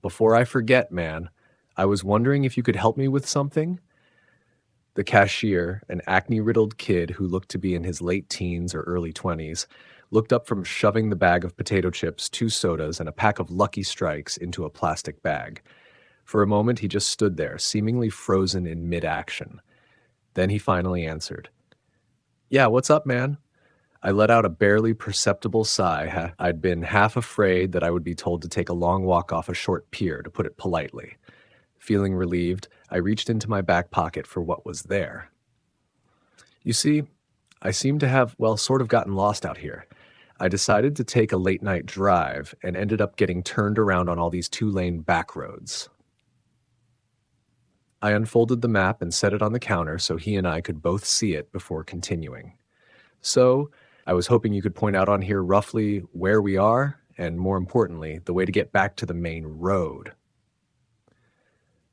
Before I forget, man, I was wondering if you could help me with something? The cashier, an acne-riddled kid who looked to be in his late teens or early 20s, looked up from shoving the bag of potato chips, 2 sodas, and a pack of Lucky Strikes into a plastic bag. For a moment, he just stood there, seemingly frozen in mid-action. Then he finally answered. Yeah, what's up, man? I let out a barely perceptible sigh. I'd been half afraid that I would be told to take a long walk off a short pier, to put it politely. Feeling relieved, I reached into my back pocket for what was there. You see, I seem to have, well, sort of gotten lost out here. I decided to take a late-night drive and ended up getting turned around on all these 2-lane back roads. I unfolded the map and set it on the counter so he and I could both see it before continuing. So, I was hoping you could point out on here roughly where we are, and more importantly, the way to get back to the main road.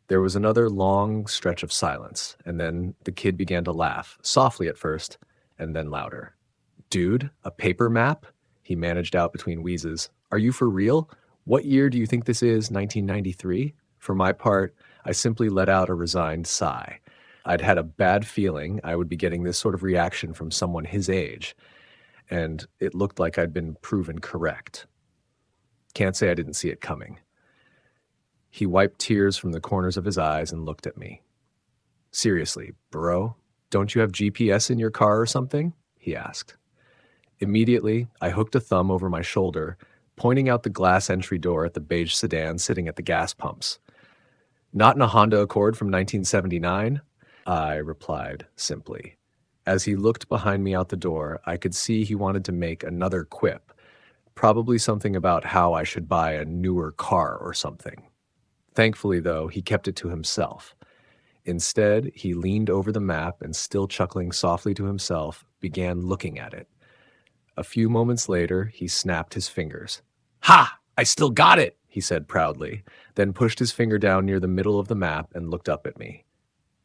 There was another long stretch of silence, and then the kid began to laugh, softly at first, and then louder. Dude, a paper map? He managed out between wheezes. Are you for real? What year do you think this is, 1993? For my part, I simply let out a resigned sigh. I'd had a bad feeling I would be getting this sort of reaction from someone his age, and it looked like I'd been proven correct. Can't say I didn't see it coming. He wiped tears from the corners of his eyes and looked at me. Seriously, bro, don't you have GPS in your car or something? He asked. Immediately, I hooked a thumb over my shoulder, pointing out the glass entry door at the beige sedan sitting at the gas pumps. Not in a Honda Accord from 1979? I replied simply. As he looked behind me out the door, I could see he wanted to make another quip, probably something about how I should buy a newer car or something. Thankfully, though, he kept it to himself. Instead, he leaned over the map and, still chuckling softly to himself, began looking at it. A few moments later, he snapped his fingers. Ha! I still got it, he said proudly, then pushed his finger down near the middle of the map and looked up at me.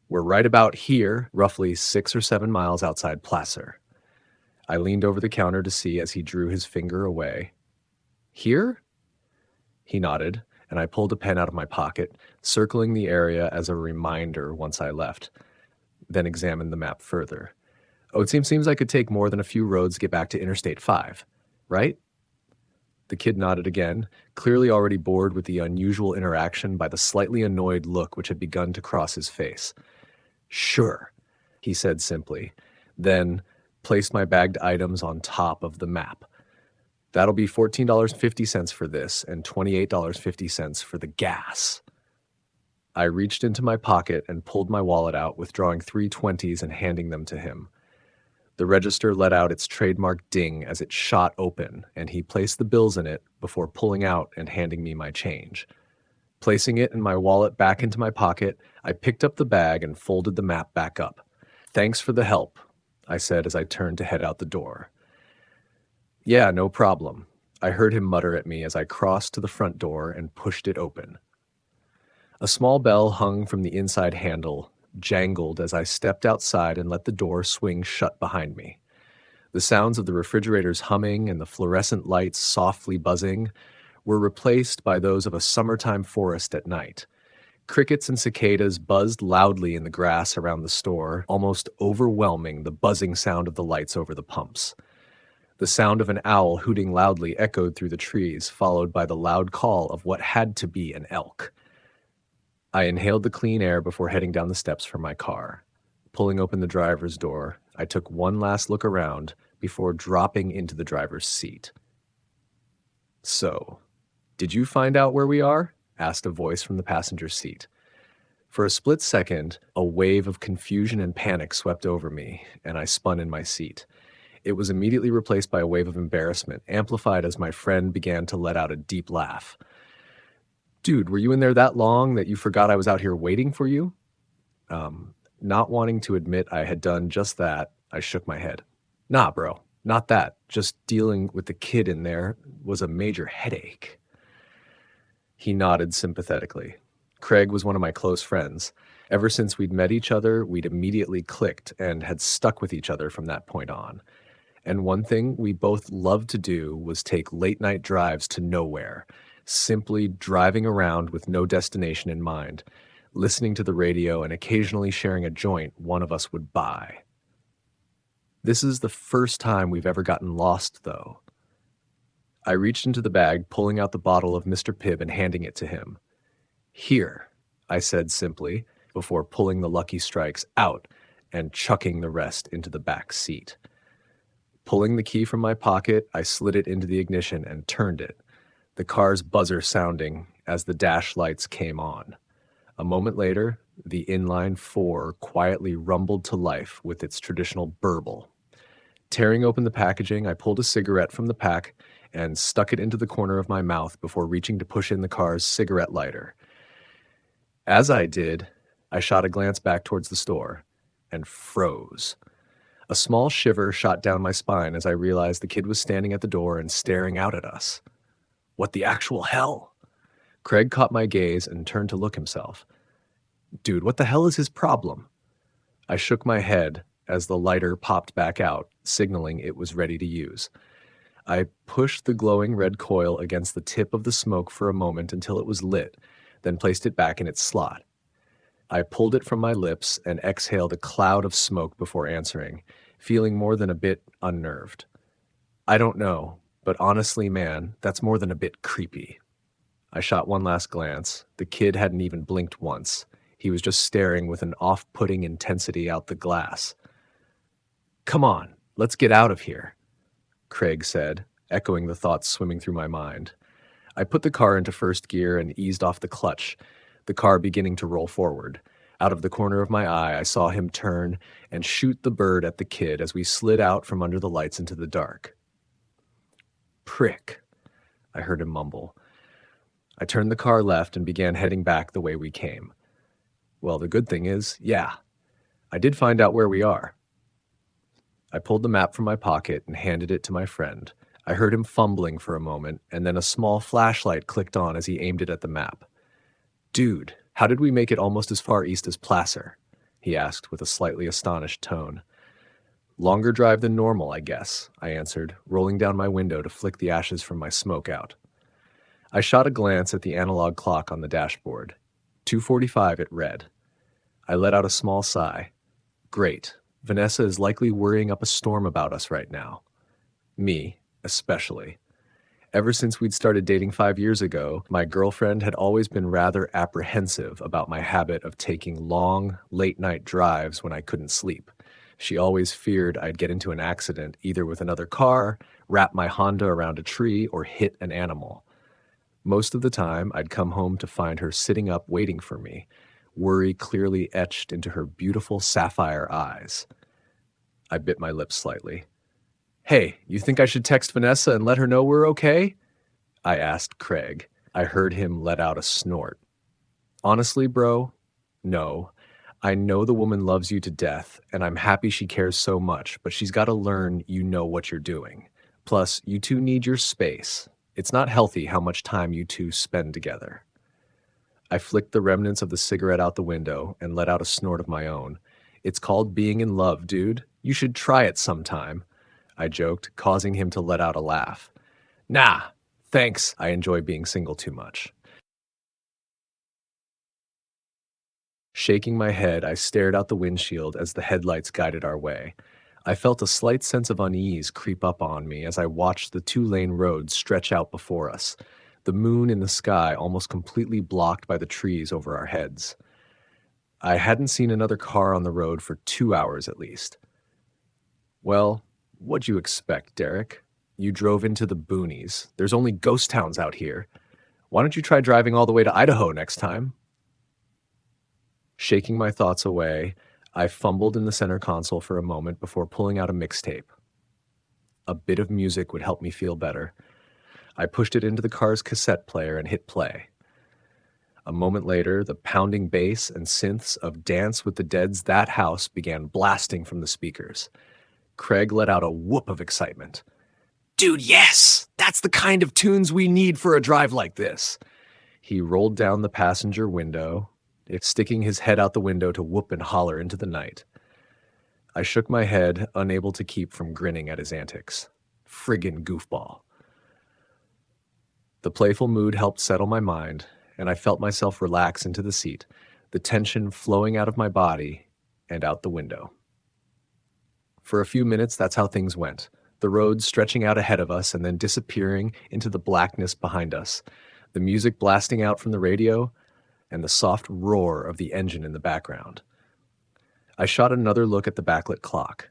We're right about here, roughly 6 or 7 miles outside Placer. I leaned over the counter to see as he drew his finger away. Here? He nodded, and I pulled a pen out of my pocket, circling the area as a reminder once I left, then examined the map further. Oh, it seems I could take more than a few roads to get back to Interstate 5, right? The kid nodded again, clearly already bored with the unusual interaction by the slightly annoyed look which had begun to cross his face. Sure, he said simply, then placed my bagged items on top of the map. That'll be $14.50 for this and $28.50 for the gas. I reached into my pocket and pulled my wallet out, withdrawing 3 20s and handing them to him. The register let out its trademark ding as it shot open, and he placed the bills in it before pulling out and handing me my change. Placing it and my wallet back into my pocket, I picked up the bag and folded the map back up. Thanks for the help, I said as I turned to head out the door. Yeah, no problem, I heard him mutter at me as I crossed to the front door and pushed it open. A small bell hung from the inside handle, jangled as I stepped outside and let the door swing shut behind me. The sounds of the refrigerator's humming and the fluorescent lights softly buzzing were replaced by those of a summertime forest at night. Crickets and cicadas buzzed loudly in the grass around the store, almost overwhelming the buzzing sound of the lights over the pumps. The sound of an owl hooting loudly echoed through the trees, followed by the loud call of what had to be an elk. I inhaled the clean air before heading down the steps from my car. Pulling open the driver's door, I took one last look around before dropping into the driver's seat. So, did you find out where we are? Asked a voice from the passenger seat. For a split second, a wave of confusion and panic swept over me, and I spun in my seat. It was immediately replaced by a wave of embarrassment, amplified as my friend began to let out a deep laugh. Dude, were you in there that long that you forgot I was out here waiting for you? Not wanting to admit I had done just that, I shook my head. Nah, bro, not that. Just dealing with the kid in there was a major headache. He nodded sympathetically. Craig was one of my close friends. Ever since we'd met each other, we'd immediately clicked and had stuck with each other from that point on. And one thing we both loved to do was take late-night drives to nowhere, simply driving around with no destination in mind, listening to the radio and occasionally sharing a joint one of us would buy. This is the first time we've ever gotten lost, though. I reached into the bag, pulling out the bottle of Mr. Pibb and handing it to him. "Here," I said simply, before pulling the Lucky Strikes out and chucking the rest into the back seat. Pulling the key from my pocket, I slid it into the ignition and turned it, the car's buzzer sounding as the dash lights came on. A moment later, the inline four quietly rumbled to life with its traditional burble. Tearing open the packaging, I pulled a cigarette from the pack and stuck it into the corner of my mouth before reaching to push in the car's cigarette lighter. As I did, I shot a glance back towards the store and froze. A small shiver shot down my spine as I realized the kid was standing at the door and staring out at us. What the actual hell? Craig caught my gaze and turned to look himself. Dude, what the hell is his problem? I shook my head as the lighter popped back out, signaling it was ready to use. I pushed the glowing red coil against the tip of the smoke for a moment until it was lit, then placed it back in its slot. I pulled it from my lips and exhaled a cloud of smoke before answering, feeling more than a bit unnerved. I don't know, but honestly, man, that's more than a bit creepy. I shot one last glance. The kid hadn't even blinked once. He was just staring with an off-putting intensity out the glass. "Come on, let's get out of here," Craig said, echoing the thoughts swimming through my mind. I put the car into first gear and eased off the clutch, the car beginning to roll forward. Out of the corner of my eye, I saw him turn and shoot the bird at the kid as we slid out from under the lights into the dark. "Prick," I heard him mumble. I turned the car left and began heading back the way we came. Well, the good thing is, yeah, I did find out where we are. I pulled the map from my pocket and handed it to my friend. I heard him fumbling for a moment, and then a small flashlight clicked on as he aimed it at the map. "Dude, how did we make it almost as far east as Placer?" he asked with a slightly astonished tone. "Longer drive than normal, I guess," I answered, rolling down my window to flick the ashes from my smoke out. I shot a glance at the analog clock on the dashboard. 2:45 it read. I let out a small sigh. Great. Vanessa is likely worrying up a storm about us right now. Me, especially. Ever since we'd started dating 5 years ago, my girlfriend had always been rather apprehensive about my habit of taking long, late-night drives when I couldn't sleep. She always feared I'd get into an accident, either with another car, wrap my Honda around a tree, or hit an animal. Most of the time, I'd come home to find her sitting up waiting for me, worry clearly etched into her beautiful sapphire eyes. I bit my lips slightly. "Hey, you think I should text Vanessa and let her know we're okay?" I asked Craig. I heard him let out a snort. "Honestly, bro, no. I know the woman loves you to death, and I'm happy she cares so much, but she's got to learn you know what you're doing. Plus, you two need your space. It's not healthy how much time you two spend together." I flicked the remnants of the cigarette out the window and let out a snort of my own. "It's called being in love, dude. You should try it sometime," I joked, causing him to let out a laugh. "Nah, thanks. I enjoy being single too much." Shaking my head, I stared out the windshield as the headlights guided our way. I felt a slight sense of unease creep up on me as I watched the two-lane road stretch out before us, the moon in the sky almost completely blocked by the trees over our heads. I hadn't seen another car on the road for 2 hours at least. "Well, what'd you expect, Derek? You drove into the boonies. There's only ghost towns out here. Why don't you try driving all the way to Idaho next time?" Shaking my thoughts away, I fumbled in the center console for a moment before pulling out a mixtape. A bit of music would help me feel better. I pushed it into the car's cassette player and hit play. A moment later, the pounding bass and synths of Dance with the Dead's That House began blasting from the speakers. Craig let out a whoop of excitement. "Dude, yes! That's the kind of tunes we need for a drive like this." He rolled down the passenger window, sticking his head out the window to whoop and holler into the night. I shook my head, unable to keep from grinning at his antics. Friggin' goofball. The playful mood helped settle my mind, and I felt myself relax into the seat, the tension flowing out of my body and out the window. For a few minutes, that's how things went. The road stretching out ahead of us and then disappearing into the blackness behind us, the music blasting out from the radio, and the soft roar of the engine in the background. I shot another look at the backlit clock.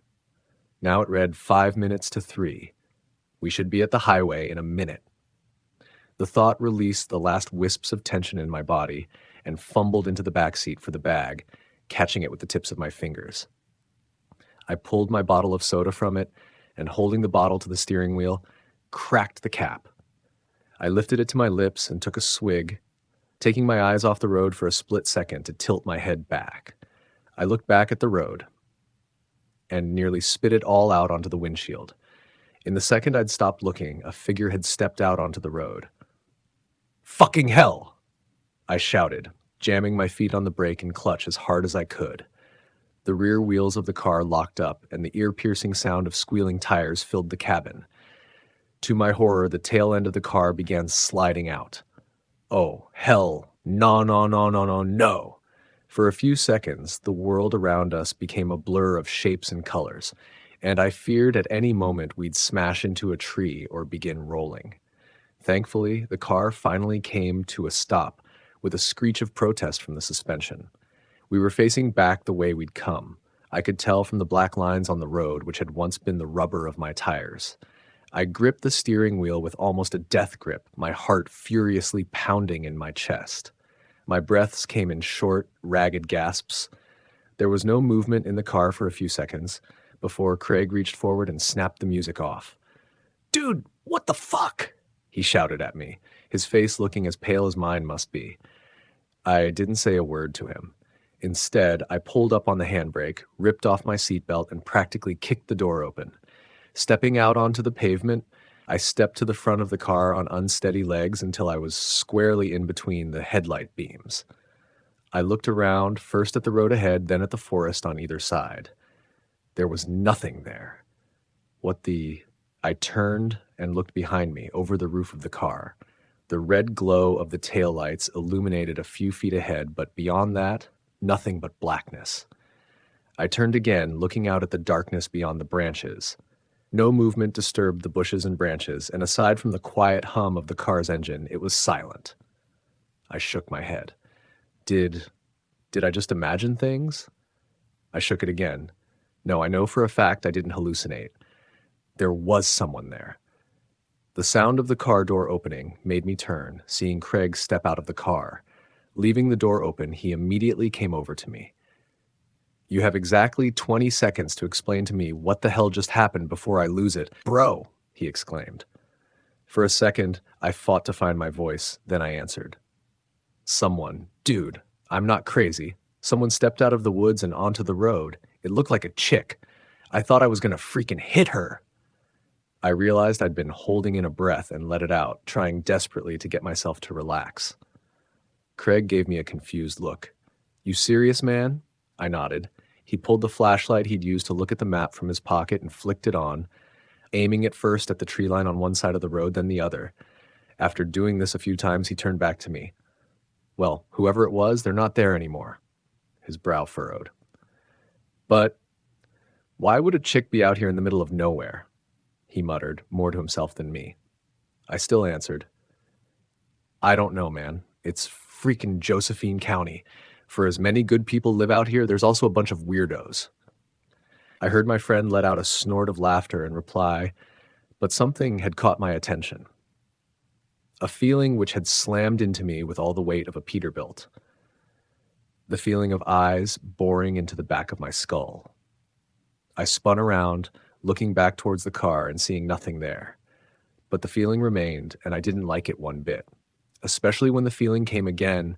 Now it read 5 minutes to 3. We should be at the highway in a minute. The thought released the last wisps of tension in my body and fumbled into the back seat for the bag, catching it with the tips of my fingers. I pulled my bottle of soda from it and, holding the bottle to the steering wheel, cracked the cap. I lifted it to my lips and took a swig, taking my eyes off the road for a split second to tilt my head back. I looked back at the road and nearly spit it all out onto the windshield. In the second I'd stopped looking, a figure had stepped out onto the road. "Fucking hell!" I shouted, jamming my feet on the brake and clutch as hard as I could. The rear wheels of the car locked up, and the ear-piercing sound of squealing tires filled the cabin. To my horror, the tail end of the car began sliding out. Oh, hell, no, no, no, no, no, no. For a few seconds, the world around us became a blur of shapes and colors, and I feared at any moment we'd smash into a tree or begin rolling. Thankfully, the car finally came to a stop with a screech of protest from the suspension. We were facing back the way we'd come. I could tell from the black lines on the road, which had once been the rubber of my tires. I gripped the steering wheel with almost a death grip, my heart furiously pounding in my chest. My breaths came in short, ragged gasps. There was no movement in the car for a few seconds before Craig reached forward and snapped the music off. "Dude, what the fuck?" he shouted at me, his face looking as pale as mine must be. I didn't say a word to him. Instead, I pulled up on the handbrake, ripped off my seatbelt, and practically kicked the door open. Stepping out onto the pavement, I stepped to the front of the car on unsteady legs until I was squarely in between the headlight beams. I looked around, first at the road ahead, then at the forest on either side. There was nothing there. I turned and looked behind me, over the roof of the car. The red glow of the taillights illuminated a few feet ahead, but beyond that, nothing but blackness. I turned again, looking out at the darkness beyond the branches. No movement disturbed the bushes and branches, and aside from the quiet hum of the car's engine, it was silent. I shook my head. Did I just imagine things? I shook it again. No, I know for a fact I didn't hallucinate. There was someone there. The sound of the car door opening made me turn, seeing Craig step out of the car. Leaving the door open, he immediately came over to me. "You have exactly 20 seconds to explain to me what the hell just happened before I lose it." "Bro!" he exclaimed. For a second, I fought to find my voice, then I answered. Dude, I'm not crazy. Someone stepped out of the woods and onto the road. It looked like a chick. I thought I was gonna freaking hit her." I realized I'd been holding in a breath and let it out, trying desperately to get myself to relax. Craig gave me a confused look. "You serious, man?" I nodded. He pulled the flashlight he'd used to look at the map from his pocket and flicked it on, aiming it first at the tree line on one side of the road, then the other. After doing this a few times, he turned back to me. "Well, whoever it was, they're not there anymore." His brow furrowed. "But why would a chick be out here in the middle of nowhere?" he muttered, more to himself than me. I still answered, "I don't know, man. It's freaking Josephine County. For as many good people live out here, there's also a bunch of weirdos." I heard my friend let out a snort of laughter in reply, but something had caught my attention. A feeling which had slammed into me with all the weight of a Peterbilt. The feeling of eyes boring into the back of my skull. I spun around, looking back towards the car and seeing nothing there. But the feeling remained, and I didn't like it one bit, especially when the feeling came again,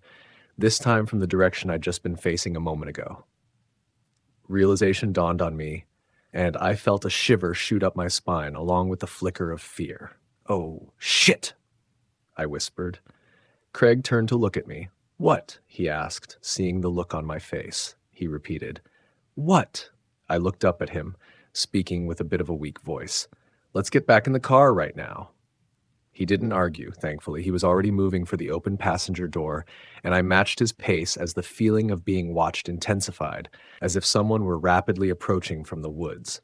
this time from the direction I'd just been facing a moment ago. Realization dawned on me, and I felt a shiver shoot up my spine along with the flicker of fear. "Oh, shit!" I whispered. Craig turned to look at me. "What?" he asked, seeing the look on my face. He repeated, "What?" I looked up at him, speaking with a bit of a weak voice. "Let's get back in the car right now." He didn't argue, thankfully. He was already moving for the open passenger door, and I matched his pace as the feeling of being watched intensified, as if someone were rapidly approaching from the woods.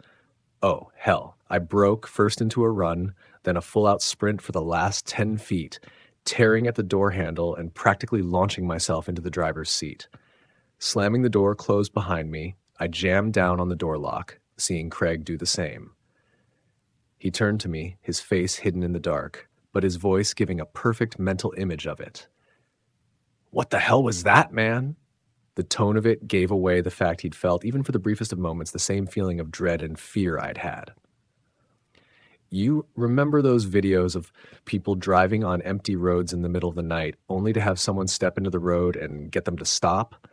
Oh, hell. I broke first into a run, then a full-out sprint for the last 10 feet, tearing at the door handle and practically launching myself into the driver's seat. Slamming the door closed behind me, I jammed down on the door lock, seeing Craig do the same. He turned to me, his face hidden in the dark, but his voice giving a perfect mental image of it. "What the hell was that, man?" The tone of it gave away the fact he'd felt, even for the briefest of moments, the same feeling of dread and fear I'd had. You remember those videos of people driving on empty roads in the middle of the night, only to have someone step into the road and get them to stop?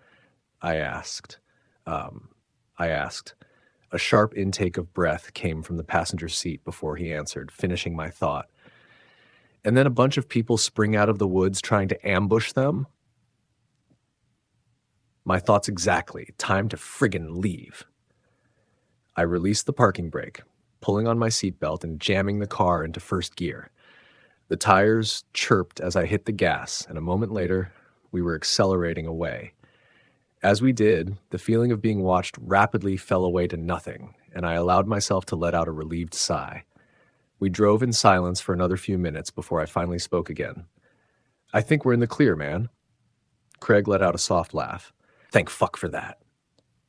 I asked. I asked. A sharp intake of breath came from the passenger seat before he answered, finishing my thought. And then a bunch of people spring out of the woods trying to ambush them? My thoughts exactly. Time to friggin' leave. I released the parking brake, pulling on my seatbelt and jamming the car into first gear. The tires chirped as I hit the gas, and a moment later, we were accelerating away. As we did, the feeling of being watched rapidly fell away to nothing, and I allowed myself to let out a relieved sigh. We drove in silence for another few minutes before I finally spoke again. "I think we're in the clear, man." Craig let out a soft laugh. "Thank fuck for that."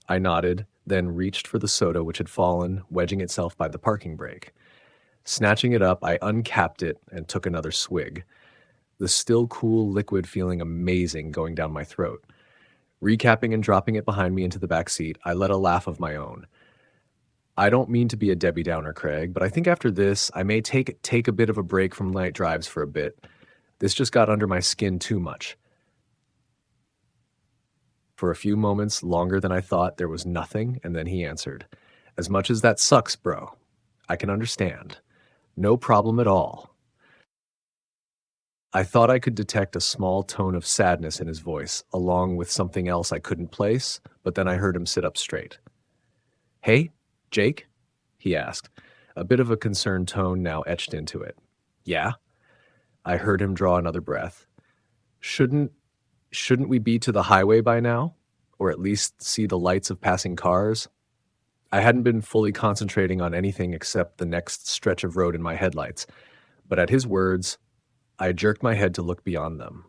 I nodded, then reached for the soda which had fallen, wedging itself by the parking brake. Snatching it up, I uncapped it and took another swig. The still cool liquid feeling amazing going down my throat. Recapping and dropping it behind me into the back seat, I let a laugh of my own. "I don't mean to be a Debbie Downer, Craig, but I think after this, I may take a bit of a break from night drives for a bit. This just got under my skin too much." For a few moments, longer than I thought, there was nothing, and then he answered, "As much as that sucks, bro, I can understand. No problem at all." I thought I could detect a small tone of sadness in his voice, along with something else I couldn't place, but then I heard him sit up straight. "Hey, Jake?" he asked, a bit of a concerned tone now etched into it. "Yeah?" I heard him draw another breath. Shouldn't we be to the highway by now? Or at least see the lights of passing cars?" I hadn't been fully concentrating on anything except the next stretch of road in my headlights, but at his words, I jerked my head to look beyond them.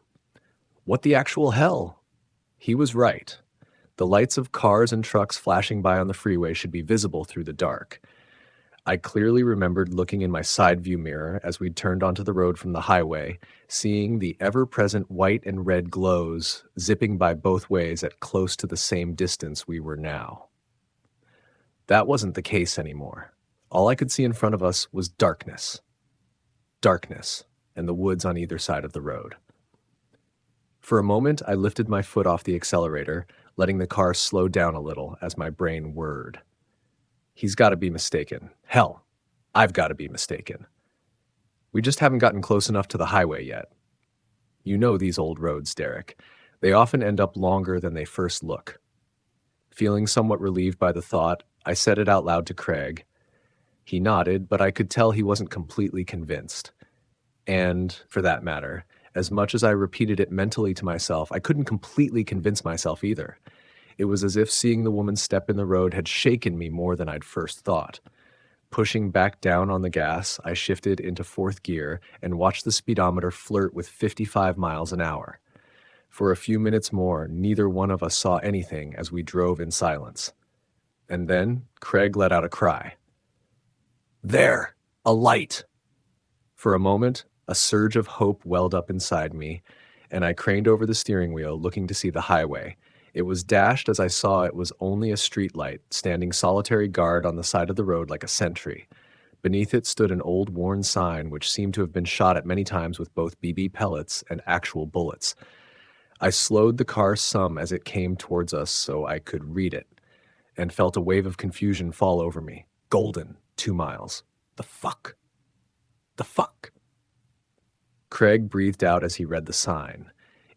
What the actual hell? He was right. The lights of cars and trucks flashing by on the freeway should be visible through the dark. I clearly remembered looking in my side view mirror as we turned onto the road from the highway, seeing the ever-present white and red glows zipping by both ways at close to the same distance we were now. That wasn't the case anymore. All I could see in front of us was darkness. Darkness, and the woods on either side of the road. For a moment, I lifted my foot off the accelerator, letting the car slow down a little as my brain whirred. He's got to be mistaken. Hell, I've got to be mistaken. We just haven't gotten close enough to the highway yet. You know these old roads, Derek. They often end up longer than they first look. Feeling somewhat relieved by the thought, I said it out loud to Craig. He nodded, but I could tell he wasn't completely convinced. And, for that matter, as much as I repeated it mentally to myself, I couldn't completely convince myself either. It was as if seeing the woman step in the road had shaken me more than I'd first thought. Pushing back down on the gas, I shifted into fourth gear and watched the speedometer flirt with 55 miles an hour. For a few minutes more, neither one of us saw anything as we drove in silence. And then Craig let out a cry. "There! A light!" For a moment, a surge of hope welled up inside me, and I craned over the steering wheel, looking to see the highway. It was dashed as I saw it was only a streetlight, standing solitary guard on the side of the road like a sentry. Beneath it stood an old worn sign which seemed to have been shot at many times with both BB pellets and actual bullets. I slowed the car some as it came towards us so I could read it, and felt a wave of confusion fall over me. Golden, 2 miles. The fuck? The fuck? Craig breathed out as he read the sign.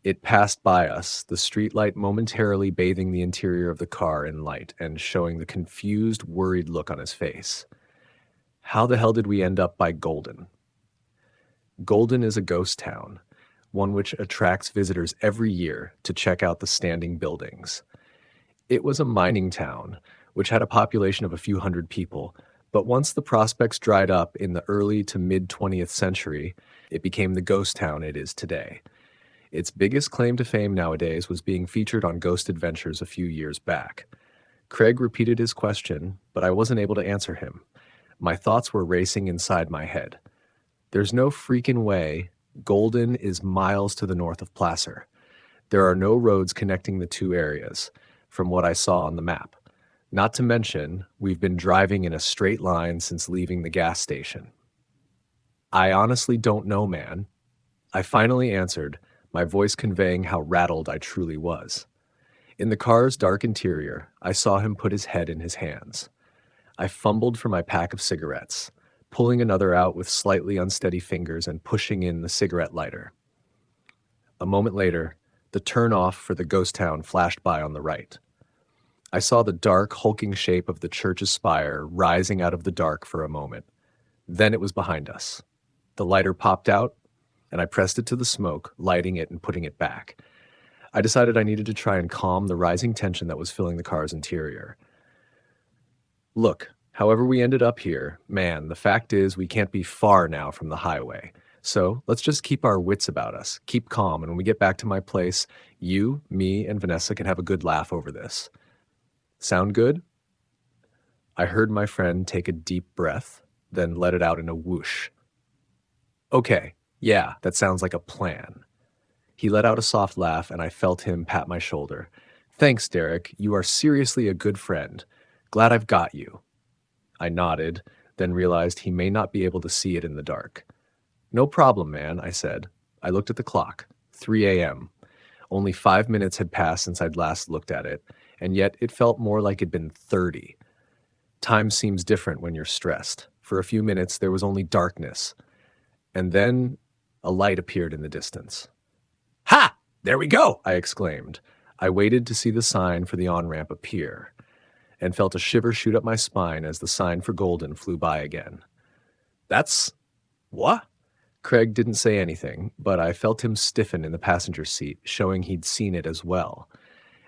It passed by us, the streetlight momentarily bathing the interior of the car in light and showing the confused, worried look on his face. How the hell did we end up by Golden? Golden is a ghost town, one which attracts visitors every year to check out the standing buildings. It was a mining town, which had a population of a few hundred people, but once the prospects dried up in the early to mid 20th century, it became the ghost town it is today. Its biggest claim to fame nowadays was being featured on Ghost Adventures a few years back. Craig repeated his question, but I wasn't able to answer him. My thoughts were racing inside my head. There's no freaking way. Golden is miles to the north of Placer. There are no roads connecting the two areas, from what I saw on the map. Not to mention, we've been driving in a straight line since leaving the gas station. I honestly don't know, man. I finally answered, my voice conveying how rattled I truly was. In the car's dark interior, I saw him put his head in his hands. I fumbled for my pack of cigarettes, pulling another out with slightly unsteady fingers and pushing in the cigarette lighter. A moment later, the turn-off for the ghost town flashed by on the right. I saw the dark, hulking shape of the church's spire rising out of the dark for a moment. Then it was behind us. The lighter popped out, and I pressed it to the smoke, lighting it and putting it back. I decided I needed to try and calm the rising tension that was filling the car's interior. Look, however we ended up here, man, the fact is we can't be far now from the highway. So let's just keep our wits about us, keep calm, and when we get back to my place, you, me, and Vanessa can have a good laugh over this. Sound good? I heard my friend take a deep breath, then let it out in a whoosh. Okay, yeah, that sounds like a plan. He let out a soft laugh, and I felt him pat my shoulder. Thanks, Derek. You are seriously a good friend. Glad I've got you. I nodded, then realized he may not be able to see it in the dark. No problem, man, I said. I looked at the clock. 3 a.m. Only 5 minutes had passed since I'd last looked at it, and yet it felt more like it'd been 30. Time seems different when you're stressed. For a few minutes, there was only darkness. And then a light appeared in the distance. Ha! There we go! I exclaimed. I waited to see the sign for the on-ramp appear, and felt a shiver shoot up my spine as the sign for Golden flew by again. That's... what? Craig didn't say anything, but I felt him stiffen in the passenger seat, showing he'd seen it as well.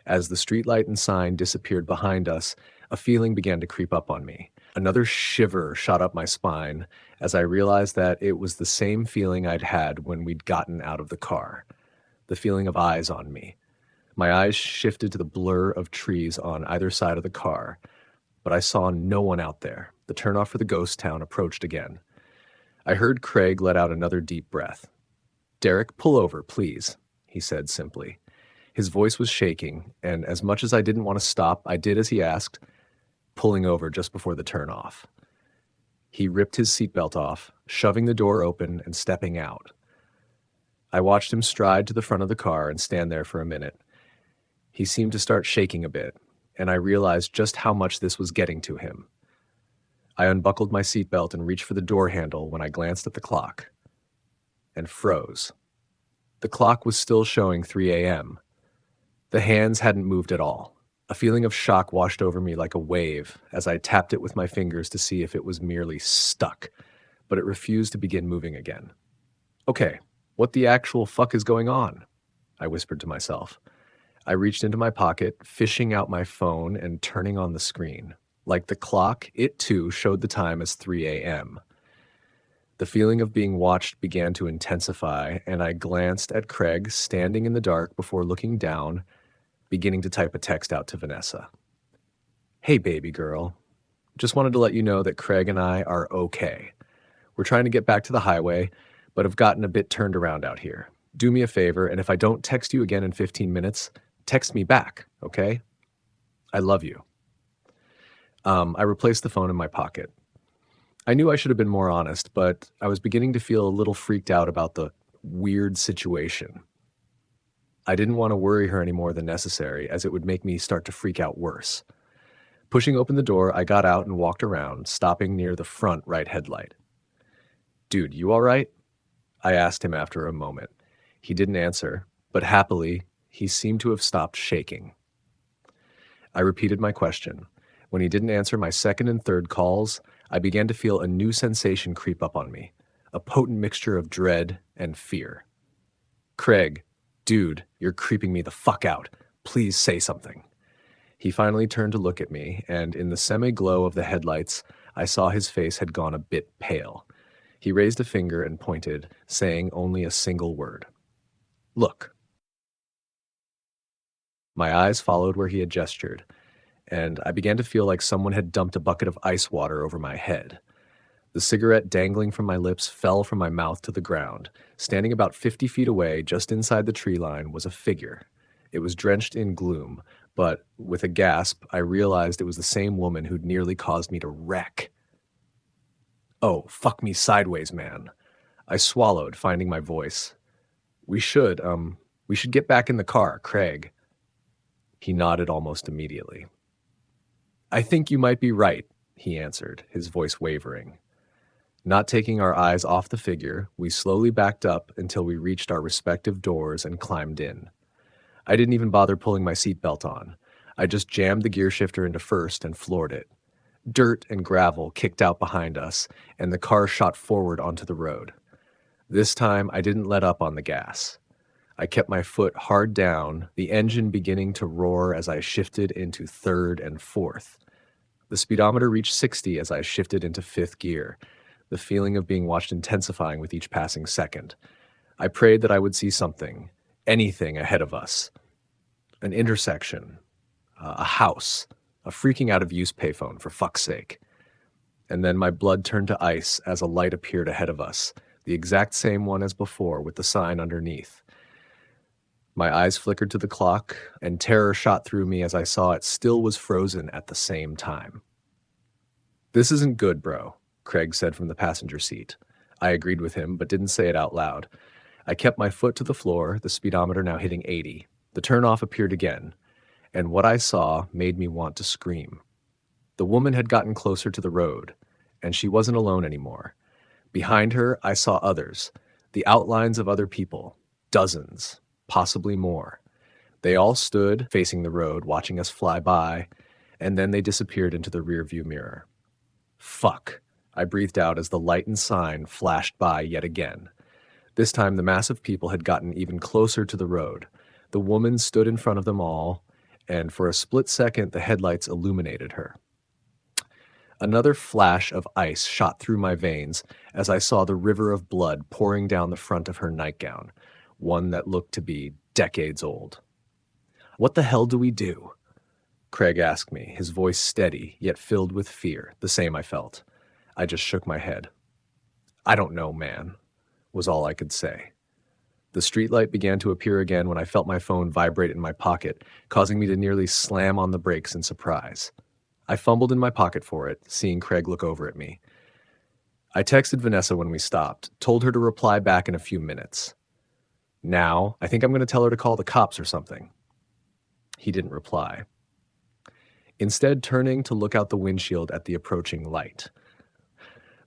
As the streetlight and sign disappeared behind us, a feeling began to creep up on me. Another shiver shot up my spine as I realized that it was the same feeling I'd had when we'd gotten out of the car. The feeling of eyes on me. My eyes shifted to the blur of trees on either side of the car, but I saw no one out there. The turnoff for the ghost town approached again. I heard Craig let out another deep breath. Derek, pull over, please, he said simply. His voice was shaking, and as much as I didn't want to stop, I did as he asked, pulling over just before the turnoff. He ripped his seatbelt off, shoving the door open and stepping out. I watched him stride to the front of the car and stand there for a minute. He seemed to start shaking a bit, and I realized just how much this was getting to him. I unbuckled my seatbelt and reached for the door handle when I glanced at the clock and froze. The clock was still showing 3 a.m. The hands hadn't moved at all. A feeling of shock washed over me like a wave as I tapped it with my fingers to see if it was merely stuck, but it refused to begin moving again. Okay, what the actual fuck is going on? I whispered to myself. I reached into my pocket, fishing out my phone and turning on the screen. Like the clock, it too showed the time as 3 a.m. The feeling of being watched began to intensify, and I glanced at Craig standing in the dark before looking down, beginning to type a text out to Vanessa. Hey, baby girl. Just wanted to let you know that Craig and I are okay. We're trying to get back to the highway, but have gotten a bit turned around out here. Do me a favor, and if I don't text you again in 15 minutes, text me back, okay? I love you. I replaced the phone in my pocket. I knew I should have been more honest, but I was beginning to feel a little freaked out about the weird situation. I didn't want to worry her any more than necessary, as it would make me start to freak out worse. Pushing open the door, I got out and walked around, stopping near the front right headlight. Dude, you all right? I asked him after a moment. He didn't answer, but happily, he seemed to have stopped shaking. I repeated my question. When he didn't answer my second and third calls, I began to feel a new sensation creep up on me. a potent mixture of dread and fear. Craig, dude, you're creeping me the fuck out. Please say something. He finally turned to look at me, and in the semi-glow of the headlights, I saw his face had gone a bit pale. He raised a finger and pointed, saying only a single word. Look. My eyes followed where he had gestured, and I began to feel like someone had dumped a bucket of ice water over my head. The cigarette dangling from my lips fell from my mouth to the ground. Standing about 50 feet away, just inside the tree line, was a figure. It was drenched in gloom, but with a gasp, I realized it was the same woman who'd nearly caused me to wreck. Oh, fuck me sideways, man. I swallowed, finding my voice. We should get back in the car, Craig. He nodded almost immediately. I think you might be right, he answered, his voice wavering. Not taking our eyes off the figure, we slowly backed up until we reached our respective doors and climbed in. I didn't even bother pulling my seatbelt on. I just jammed the gear shifter into first and floored it. Dirt and gravel kicked out behind us, and the car shot forward onto the road. This time, I didn't let up on the gas. I kept my foot hard down, the engine beginning to roar as I shifted into third and fourth. The speedometer reached 60 as I shifted into fifth gear, the feeling of being watched intensifying with each passing second. I prayed that I would see something, anything ahead of us. An intersection, a house, a freaking out-of-use payphone, for fuck's sake. And then my blood turned to ice as a light appeared ahead of us, the exact same one as before with the sign underneath. My eyes flickered to the clock, and terror shot through me as I saw it still was frozen at the same time. This isn't good, bro, Craig said from the passenger seat. I agreed with him, but didn't say it out loud. I kept my foot to the floor, the speedometer now hitting 80. The turnoff appeared again, and what I saw made me want to scream. The woman had gotten closer to the road, and she wasn't alone anymore. Behind her, I saw others, the outlines of other people, dozens, possibly more. They all stood facing the road, watching us fly by, and then they disappeared into the rearview mirror. Fuck, I breathed out as the light and sign flashed by yet again. This time the mass of people had gotten even closer to the road. The woman stood in front of them all, and for a split second the headlights illuminated her. Another flash of ice shot through my veins as I saw the river of blood pouring down the front of her nightgown, one that looked to be decades old. What the hell do we do? Craig asked me, his voice steady, yet filled with fear, the same I felt. I just shook my head. I don't know, man, was all I could say. The streetlight began to appear again when I felt my phone vibrate in my pocket, causing me to nearly slam on the brakes in surprise. I fumbled in my pocket for it, seeing Craig look over at me. I texted Vanessa when we stopped, told her to reply back in a few minutes. Now, I think I'm going to tell her to call the cops or something. He didn't reply. Instead, turning to look out the windshield at the approaching light.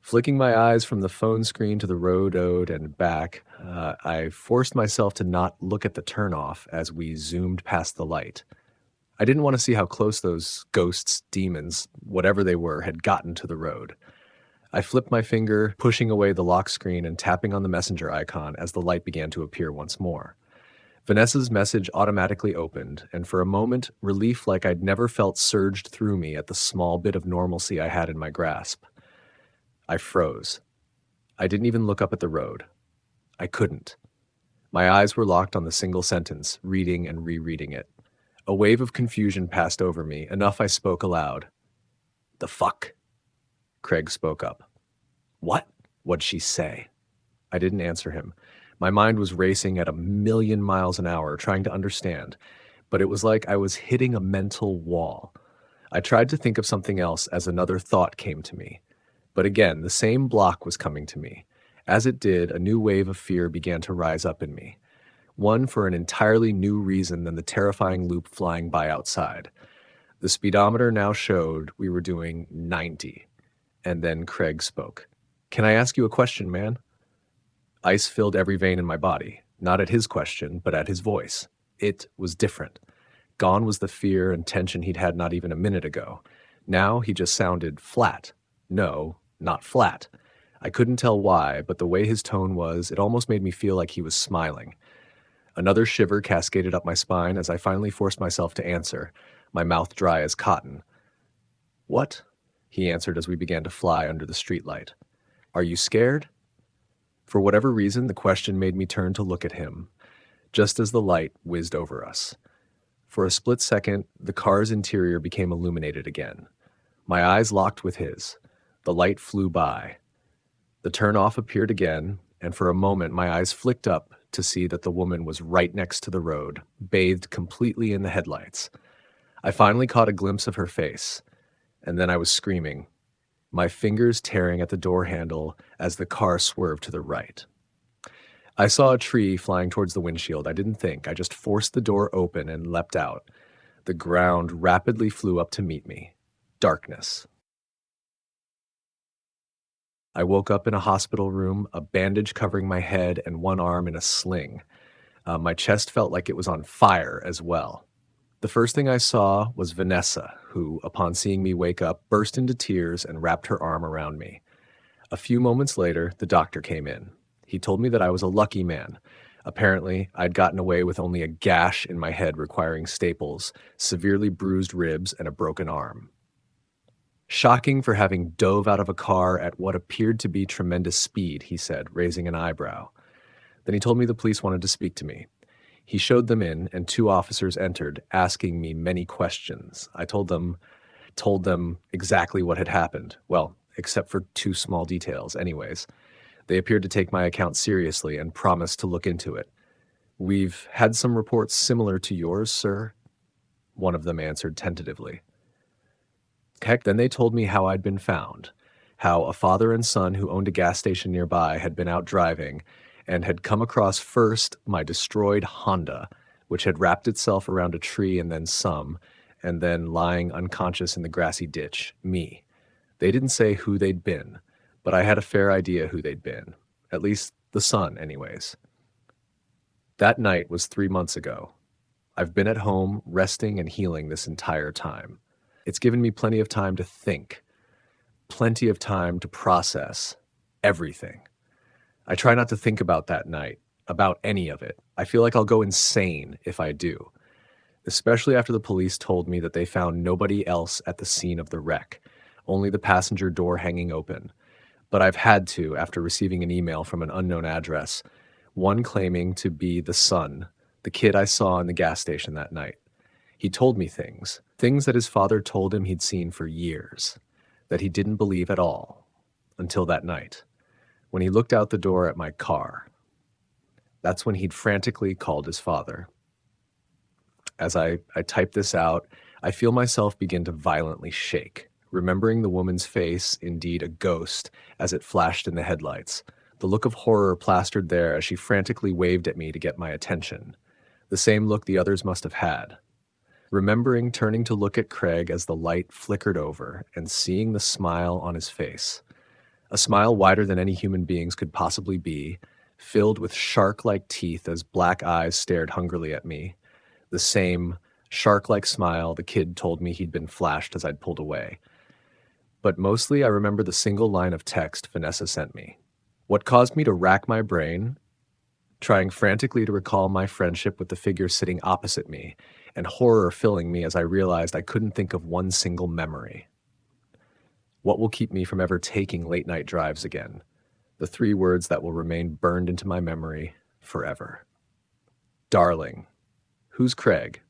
Flicking my eyes from the phone screen to the road and back, I forced myself to not look at the turnoff as we zoomed past the light. I didn't want to see how close those ghosts, demons, whatever they were, had gotten to the road. I flipped my finger, pushing away the lock screen and tapping on the messenger icon as the light began to appear once more. Vanessa's message automatically opened, and for a moment, relief like I'd never felt surged through me at the small bit of normalcy I had in my grasp. I froze. I didn't even look up at the road. I couldn't. My eyes were locked on the single sentence, reading and rereading it. A wave of confusion passed over me, enough I spoke aloud. The fuck? Craig spoke up. What? What'd she say? I didn't answer him. My mind was racing at 1,000,000 miles an hour, trying to understand, but it was like I was hitting a mental wall. I tried to think of something else as another thought came to me. But again, the same block was coming to me. As it did, a new wave of fear began to rise up in me. One for an entirely new reason than the terrifying loop flying by outside. The speedometer now showed we were doing 90. And then Craig spoke. Can I ask you a question, man? Ice filled every vein in my body, not at his question, but at his voice. It was different. Gone was the fear and tension he'd had not even a minute ago. Now he just sounded flat. No, not flat. I couldn't tell why, but the way his tone was, it almost made me feel like he was smiling. Another shiver cascaded up my spine as I finally forced myself to answer, my mouth dry as cotton. "What?" he answered as we began to fly under the streetlight. "Are you scared?" For whatever reason, the question made me turn to look at him, just as the light whizzed over us. For a split second, the car's interior became illuminated again. My eyes locked with his. The light flew by. The turn-off appeared again, and for a moment my eyes flicked up to see that the woman was right next to the road, bathed completely in the headlights. I finally caught a glimpse of her face, and then I was screaming, my fingers tearing at the door handle as the car swerved to the right. I saw a tree flying towards the windshield. I didn't think. I just forced the door open and leapt out. The ground rapidly flew up to meet me. Darkness. I woke up in a hospital room, a bandage covering my head and one arm in a sling. My chest felt like it was on fire as well. The first thing I saw was Vanessa, who, upon seeing me wake up, burst into tears and wrapped her arm around me. A few moments later, the doctor came in. He told me that I was a lucky man. Apparently, I'd gotten away with only a gash in my head requiring staples, severely bruised ribs, and a broken arm. "Shocking for having dove out of a car at what appeared to be tremendous speed," he said, raising an eyebrow. Then he told me the police wanted to speak to me. He showed them in, and two officers entered, asking me many questions. I told them exactly what had happened. Well, except for two small details, anyways. They appeared to take my account seriously and promised to look into it. "We've had some reports similar to yours, sir," one of them answered tentatively. Heck, then they told me how I'd been found, how a father and son who owned a gas station nearby had been out driving and had come across first my destroyed Honda, which had wrapped itself around a tree and then lying unconscious in the grassy ditch, me. They didn't say who they'd been, but I had a fair idea who they'd been, at least the son anyways. That night was 3 months ago. I've been at home, resting and healing this entire time. It's given me plenty of time to think, plenty of time to process everything. I try not to think about that night, about any of it. I feel like I'll go insane if I do, especially after the police told me that they found nobody else at the scene of the wreck, only the passenger door hanging open. But I've had to after receiving an email from an unknown address, one claiming to be the son, the kid I saw in the gas station that night. He told me things that his father told him he'd seen for years, that he didn't believe at all, until that night, when he looked out the door at my car. That's when he'd frantically called his father. As I type this out, I feel myself begin to violently shake, remembering the woman's face, indeed a ghost, as it flashed in the headlights, the look of horror plastered there as she frantically waved at me to get my attention, the same look the others must have had. Remembering turning to look at Craig as the light flickered over and seeing the smile on his face. A smile wider than any human being's could possibly be, filled with shark-like teeth as black eyes stared hungrily at me. The same shark-like smile the kid told me he'd been flashed as I'd pulled away. But mostly I remember the single line of text Vanessa sent me. What caused me to rack my brain, trying frantically to recall my friendship with the figure sitting opposite me, and horror filling me as I realized I couldn't think of one single memory. What will keep me from ever taking late-night drives again? The 3 words that will remain burned into my memory forever. Darling. Who's Craig?